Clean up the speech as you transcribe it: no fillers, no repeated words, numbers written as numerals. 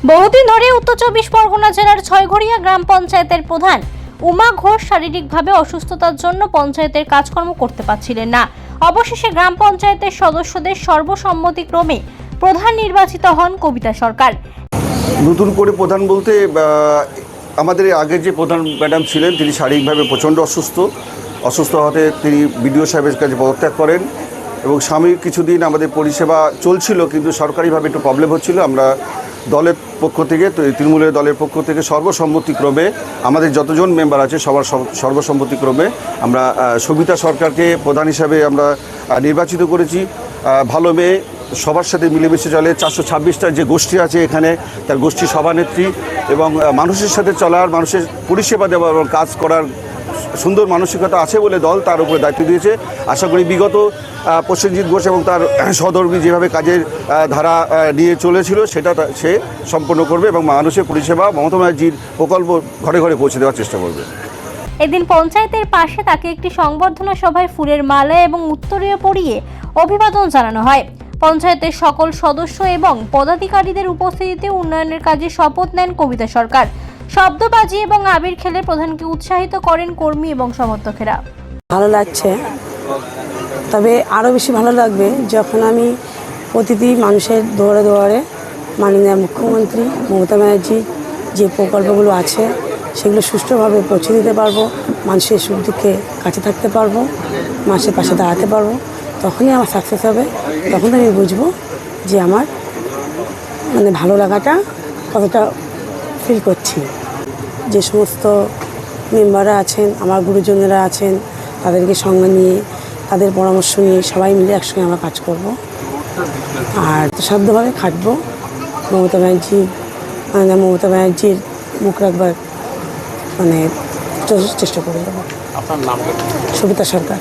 বহুদিন ধরে উত্তর ২৪ পরগনা জেলার ছয়ঘরিয়া গ্রাম পঞ্চায়েতের প্রধান উমা ঘোষ শারীরিকভাবে অসুস্থতার জন্য পঞ্চায়েতের কাজকর্ম করতে পারছিলেন না। অবশেষে গ্রাম পঞ্চায়েতের সদস্যদের সর্বসম্মতিক্রমে প্রধান নির্বাচিত হন কবিতা সরকার। নতুন করে প্রধান বলতে আমাদের আগে যে প্রধান ম্যাডাম ছিলেন তিনি শারীরিকভাবে প্রচণ্ড অসুস্থ হতে তিনি বিডিও সাহেবের কাছে পদত্যাগ করেন এবং সাময়িক কিছুদিন আমাদের পরিষেবা চলছিল, কিন্তু সরকারিভাবে একটু প্রবলেম হচ্ছিল। আমরা দলের পক্ষ থেকে, তৃণমূলের দলের পক্ষ থেকে সর্বসম্মতিক্রমে আমাদের যতজন মেম্বার আছে সবার সর্বসম্মতিক্রমে আমরা সবিতা সরকারকে প্রধান হিসাবে আমরা নির্বাচিত করেছি। ভালো মেয়ে, সবার সাথে মিলেমিশে চলে, 426টা যে গোষ্ঠী আছে এখানে তার গোষ্ঠী সভানেত্রী এবং মানুষের সাথে চলার, মানুষের পরিষেবা দেওয়া এবং কাজ করার সুন্দর মানসিকতা আছে বলে দল তার উপরে দায়িত্ব দিয়েছে। আশা করি বিগত প্রসেনজিৎ ঘোষ এবং তার সহধর্মী যেভাবে কাজের ধারা নিয়ে চলেছিল সেটা সে সম্পন্ন করবে এবং মানুষের পরিষেবা মমতা ব্যানার্জির প্রকল্প ঘরে ঘরে পৌঁছে দেওয়ার চেষ্টা করবে। এদিন পঞ্চায়েতের পাশে তাকে একটি সংবর্ধনা সভায় ফুলের মালা এবং উত্তরীয় পরিয়ে অভিবাদন জানানো হয়। পঞ্চায়েতের সকল সদস্য এবং পদাধিকারীদের উপস্থিতিতে উন্নয়নের কাজে শপথ নেন কবিতা সরকার। শব্দবাজি এবং আবির খেলে প্রধানকে উৎসাহিত করেন কর্মী এবং সমর্থকেরা। ভালো লাগছে, তবে আরও বেশি ভালো লাগবে যখন আমি প্রতিটি মানুষের দুয়ারে দুয়ারে মাননীয় মুখ্যমন্ত্রী মমতা ব্যানার্জির যে প্রকল্পগুলো আছে সেগুলো সুষ্ঠুভাবে পৌঁছে দিতে পারবো, মানুষের সুখ দুঃখে কাছে থাকতে পারবো, মানুষের পাশে দাঁড়াতে পারবো। তখনই আমার সাকসেস হবে, তখন আমি বুঝবো যে আমার ভালো লাগাটা কতটা ফিল করছি। যে সমস্ত মেম্বাররা আছেন, আমার গুরুজনেরা আছেন, তাদেরকে সঙ্গে নিয়ে তাদের পরামর্শ নিয়ে সবাই মিলে একসঙ্গে আমরা কাজ করব আর সাধ্যভাবে খাটবো। মমতা ব্যানার্জির মুখ রাখবার চেষ্টা করে যাবো। আপনার নাম? সবিতা সরকার।